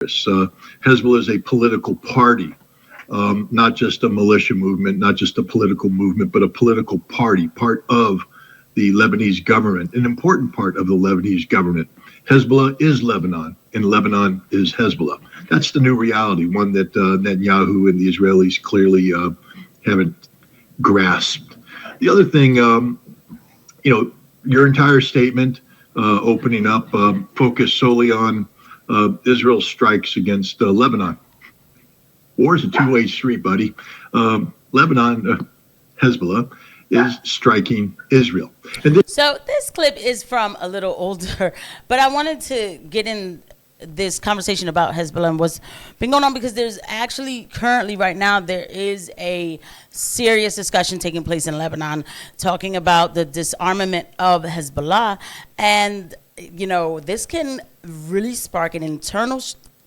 Hezbollah is a political party, not just a militia movement, not just a political movement, but a political party, part of the Lebanese government, an important part of the Lebanese government. Hezbollah is Lebanon, and Lebanon is Hezbollah. That's the new reality, one that Netanyahu and the Israelis clearly haven't grasped. The other thing, your entire statement opening up focused solely on Israel's strikes against Lebanon. War is a two-way street, buddy. Lebanon, Hezbollah, is striking Israel. So this clip is from a little older, but I wanted to get in this conversation about Hezbollah and what's been going on, because there's actually currently right now there is a serious discussion taking place in Lebanon talking about the disarmament of Hezbollah, and this can really spark an internal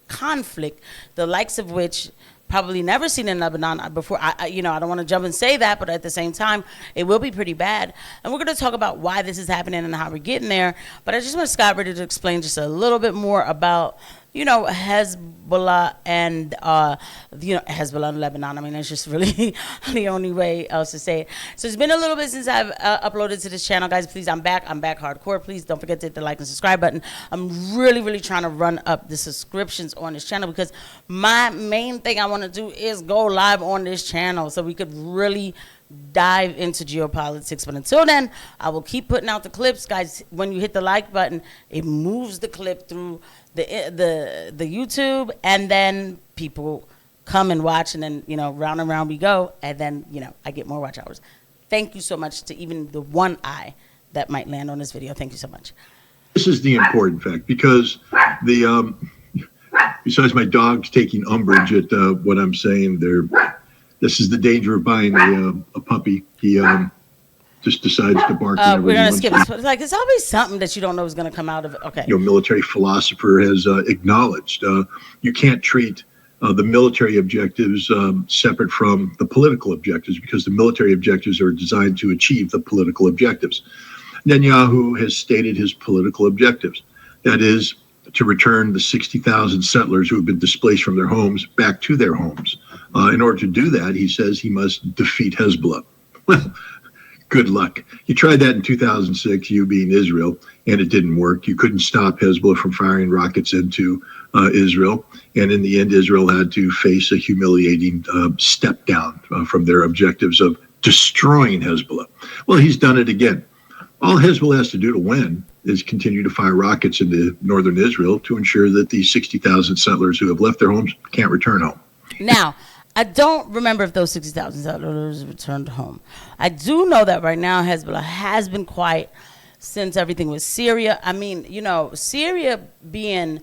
conflict, the likes of which probably never seen in Lebanon before. I don't want to jump and say that, but at the same time, it will be pretty bad. And we're going to talk about why this is happening and how we're getting there. But I just want Scott Ritter to explain just a little bit more about, Hezbollah and, Hezbollah and Lebanon. I mean, that's just really the only way else to say it. So it's been a little bit since I've uploaded to this channel. Guys, please, I'm back hardcore. Please don't forget to hit the like and subscribe button. I'm really, really trying to run up the subscriptions on this channel, because my main thing I want to do is go live on this channel so we could really dive into geopolitics. But until then, I will keep putting out the clips. Guys, when you hit the like button, it moves the clip through the YouTube, and then people come and watch, and then round and round we go, and then I get more watch hours. Thank you so much to even the one eye that might land on this video. Thank you so much. This is the important fact, because besides my dogs taking umbrage at what I'm saying, this is the danger of buying a puppy. He just decides to bark. We're going to skip this. It's always something that you don't know is going to come out of it. Okay. Military philosopher has acknowledged you can't treat the military objectives separate from the political objectives, because the military objectives are designed to achieve the political objectives. Netanyahu has stated his political objectives. That is, to return the 60,000 settlers who have been displaced from their homes back to their homes. In order to do that, he says he must defeat Hezbollah. Well, good luck. You tried that in 2006, you being Israel, and it didn't work. You couldn't stop Hezbollah from firing rockets into Israel. And in the end, Israel had to face a humiliating step down from their objectives of destroying Hezbollah. Well, he's done it again. All Hezbollah has to do to win is continue to fire rockets into northern Israel to ensure that the 60,000 settlers who have left their homes can't return home. Now, I don't remember if those 60,000 settlers returned home. I do know that right now Hezbollah has been quiet since everything with Syria. I mean, Syria being,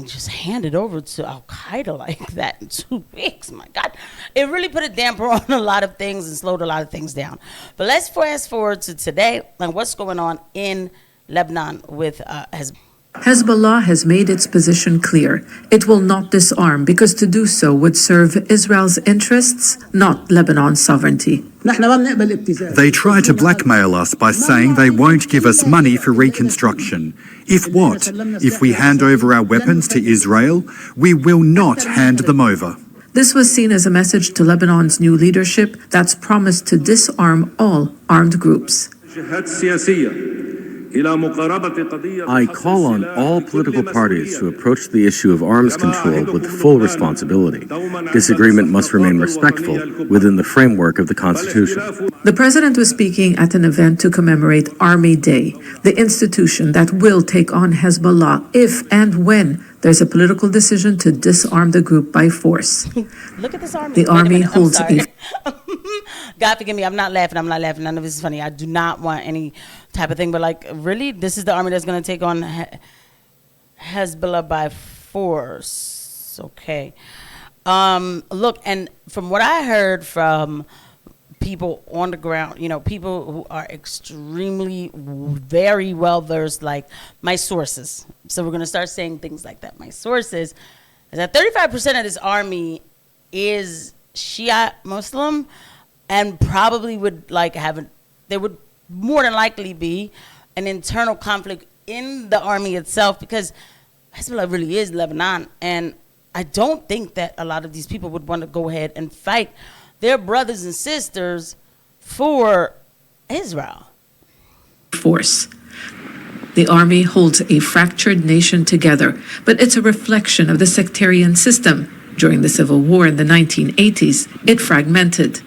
just handed over to Al-Qaeda like that in 2 weeks. My God. It really put a damper on a lot of things and slowed a lot of things down. But let's fast forward to today and what's going on in Lebanon with Hezbollah. Hezbollah has made its position clear. It will not disarm, because to do so would serve Israel's interests, not Lebanon's sovereignty. They try to blackmail us by saying they won't give us money for reconstruction. If what? If we hand over our weapons to Israel, we will not hand them over. This was seen as a message to Lebanon's new leadership that's promised to disarm all armed groups. I call on all political parties to approach the issue of arms control with full responsibility. Disagreement must remain respectful within the framework of the Constitution. The president was speaking at an event to commemorate Army Day, the institution that will take on Hezbollah if and when there's a political decision to disarm the group by force. Look at this army. The army holds a... God forgive me, I'm not laughing. None of this is funny. I do not want any type of thing, but really, this is the army that's going to take on Hezbollah by force. Okay. Look, and from what I heard from people on the ground, people who are extremely, very well versed, like my sources. So we're going to start saying things like that. My sources is that 35% of this army is Shia Muslim, and probably would there would more than likely be an internal conflict in the army itself, because Hezbollah really is Lebanon, and I don't think that a lot of these people would want to go ahead and fight their brothers and sisters for Israel. Force. The army holds a fractured nation together, but it's a reflection of the sectarian system. During the Civil War in the 1980s, it fragmented.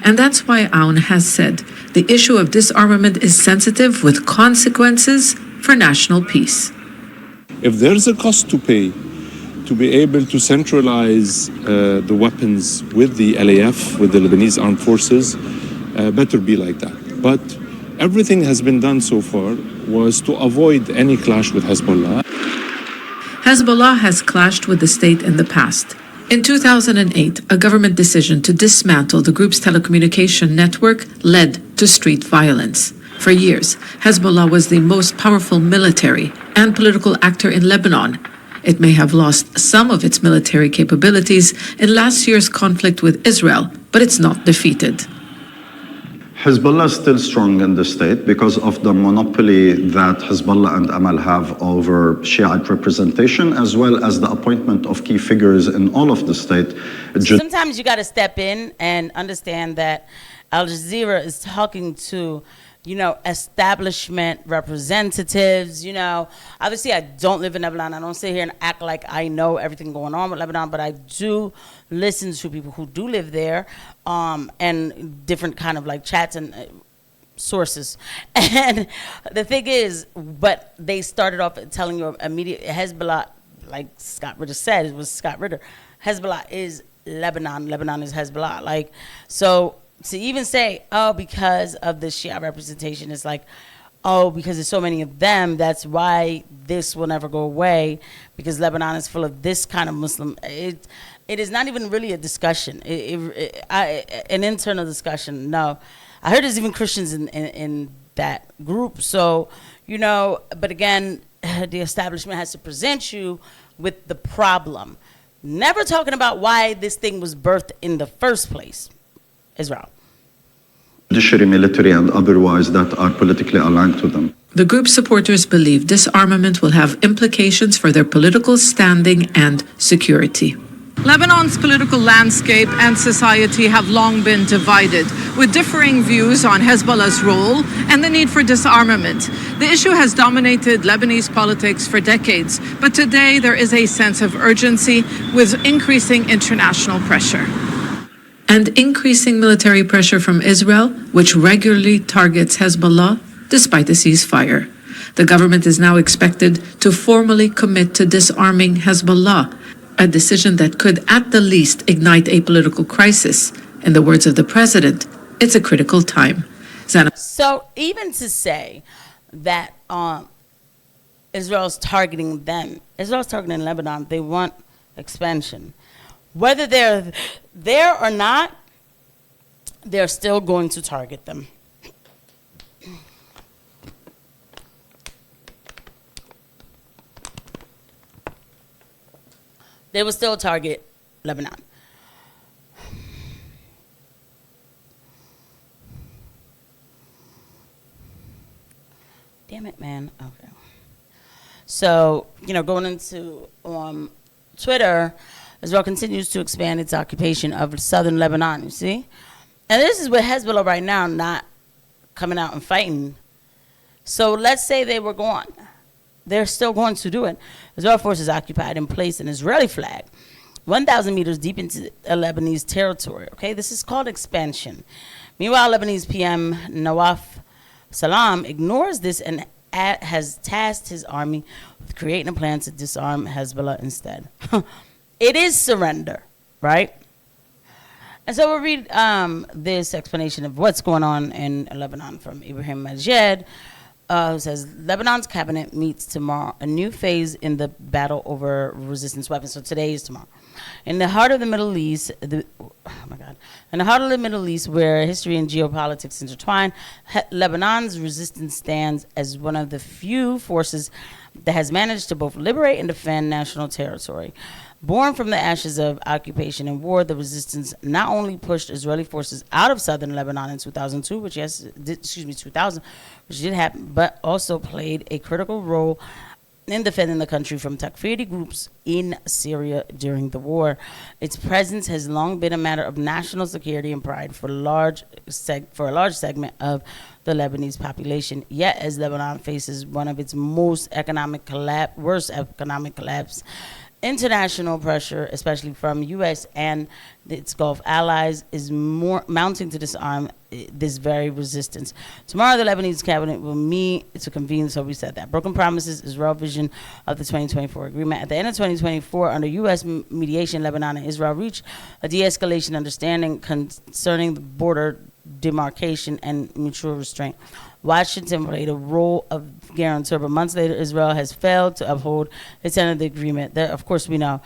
And that's why Aoun has said the issue of disarmament is sensitive with consequences for national peace. If there's a cost to pay to be able to centralize the weapons with the LAF, with the Lebanese armed forces, better be like that. But everything has been done so far was to avoid any clash with Hezbollah. Hezbollah has clashed with the state in the past. In 2008, a government decision to dismantle the group's telecommunication network led to street violence. For years, Hezbollah was the most powerful military and political actor in Lebanon. It may have lost some of its military capabilities in last year's conflict with Israel, but it's not defeated. Hezbollah is still strong in the state because of the monopoly that Hezbollah and Amal have over Shiite representation, as well as the appointment of key figures in all of the state. Sometimes you got to step in and understand that Al Jazeera is talking to, establishment representatives. Obviously I don't live in Lebanon. I don't sit here and act like I know everything going on with Lebanon, but I do listen to people who do live there, and different kind of like chats and sources. And the thing is, but they started off telling you immediate Hezbollah, like Scott Ritter said, it was Scott Ritter. Hezbollah is Lebanon. Lebanon is Hezbollah. So to even say, because of the Shia representation, it's like, because there's so many of them, that's why this will never go away, because Lebanon is full of this kind of Muslim. It is not even really a discussion, an internal discussion. No, I heard there's even Christians in that group. So, but again, the establishment has to present you with the problem. Never talking about why this thing was birthed in the first place. Israel. Judiciary, military, and otherwise that are politically aligned to them. The group's supporters believe disarmament will have implications for their political standing and security. Lebanon's political landscape and society have long been divided, with differing views on Hezbollah's role and the need for disarmament. The issue has dominated Lebanese politics for decades, but today there is a sense of urgency with increasing international pressure. And increasing military pressure from Israel, which regularly targets Hezbollah despite the ceasefire. The government is now expected to formally commit to disarming Hezbollah, a decision that could at the least ignite a political crisis. In the words of the president, it's a critical time. So even to say that Israel's targeting them, Israel's targeting Lebanon, they want expansion. Whether they're there or not, they're still going to target them. They will still target Lebanon. Damn it, man. Okay. So, going into Twitter, Israel continues to expand its occupation of southern Lebanon, you see? And this is with Hezbollah right now not coming out and fighting. So let's say they were gone. They're still going to do it. Israel forces occupied and placed an Israeli flag 1,000 meters deep into Lebanese territory. Okay, this is called expansion. Meanwhile, Lebanese PM Nawaf Salam ignores this and has tasked his army with creating a plan to disarm Hezbollah instead. It is surrender, right? And so we'll read this explanation of what's going on in Lebanon from Ibrahim Majed, who says, Lebanon's cabinet meets tomorrow, a new phase in the battle over resistance weapons. So today is tomorrow. In the heart of the Middle East, in the heart of the Middle East, where history and geopolitics intertwine, Lebanon's resistance stands as one of the few forces that has managed to both liberate and defend national territory. Born from the ashes of occupation and war, the resistance not only pushed Israeli forces out of southern Lebanon in 2002, which did happen, but also played a critical role in defending the country from Takfiri groups in Syria during the war. Its presence has long been a matter of national security and pride for a large segment of the Lebanese population. Yet, as Lebanon faces one of its worst economic collapse, international pressure, especially from U.S. and its Gulf allies, is mounting to disarm this very resistance. Tomorrow, the Lebanese cabinet will meet to convene, so we said that. Broken promises, Israel vision of the 2024 agreement. At the end of 2024, under U.S. mediation, Lebanon and Israel reached a de-escalation understanding concerning the border demarcation and mutual restraint. Washington played a role of guarantor, but months later, Israel has failed to uphold its end of the agreement. That, of course, we know.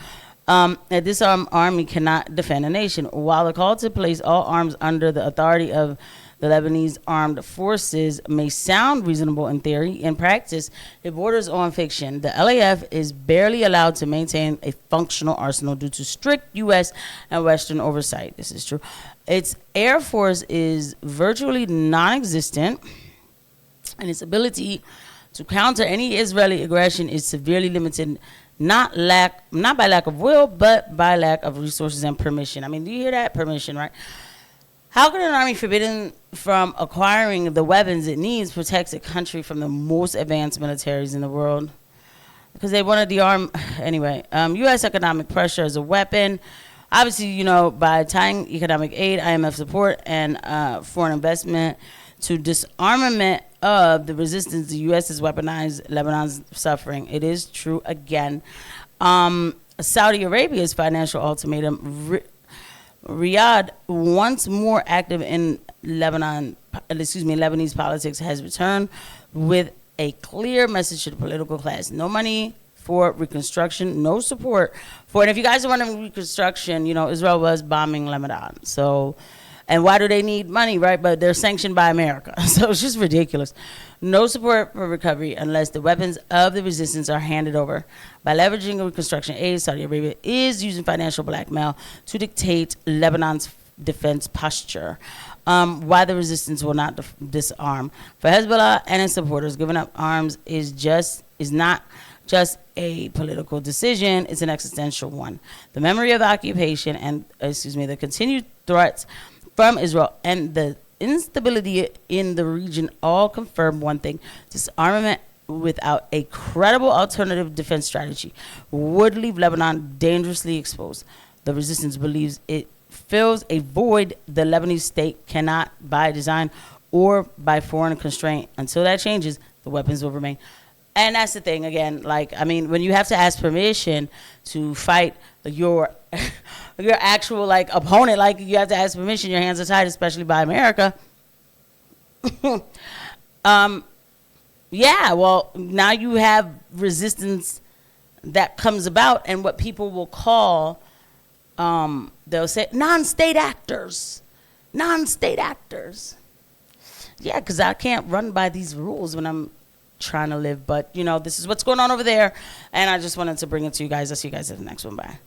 A disarmed army cannot defend a nation. While the call to place all arms under the authority of the Lebanese armed forces may sound reasonable in theory, in practice, it borders on fiction. The LAF is barely allowed to maintain a functional arsenal due to strict U.S. and Western oversight. This is true. Its air force is virtually non-existent, and its ability to counter any Israeli aggression is severely limited, not by lack of will, but by lack of resources and permission. I mean, do you hear that? Permission, right? How can an army forbidden from acquiring the weapons it needs protect a country from the most advanced militaries in the world? Because they want to de-arm. Anyway, U.S. economic pressure as a weapon. Obviously, you know, by tying economic aid, IMF support, and foreign investment to disarmament of the resistance, the U.S. has weaponized Lebanon's suffering. It is true again. Saudi Arabia's financial ultimatum, Riyadh, once more active in Lebanese politics, has returned with a clear message to the political class. No money for reconstruction, no support for it. If you guys are wondering reconstruction, you know, Israel was bombing Lebanon. So, and why do they need money, right? But they're sanctioned by America. So it's just ridiculous. No support for recovery unless the weapons of the resistance are handed over. By leveraging reconstruction aid, Saudi Arabia is using financial blackmail to dictate Lebanon's defense posture. Why the resistance will not disarm. For Hezbollah and its supporters, giving up arms is not just a political decision, it's an existential one. The memory of the occupation and, the continued threats from Israel and the instability in the region all confirm one thing: disarmament without a credible alternative defense strategy would leave Lebanon dangerously exposed. The resistance believes it fills a void the Lebanese state cannot, by design or by foreign constraint. Until that changes, the weapons will remain. And that's the thing, again, like, I mean, when you have to ask permission to fight your actual, like, opponent, like, you have to ask permission, your hands are tied, especially by America. Yeah, well, now you have resistance that comes about, and what people will call, they'll say, non-state actors. Non-state actors. Yeah, because I can't run by these rules when I'm trying to live, but you know, this is what's going on over there, and I just wanted to bring it to you guys. I'll see you guys at the next one. Bye.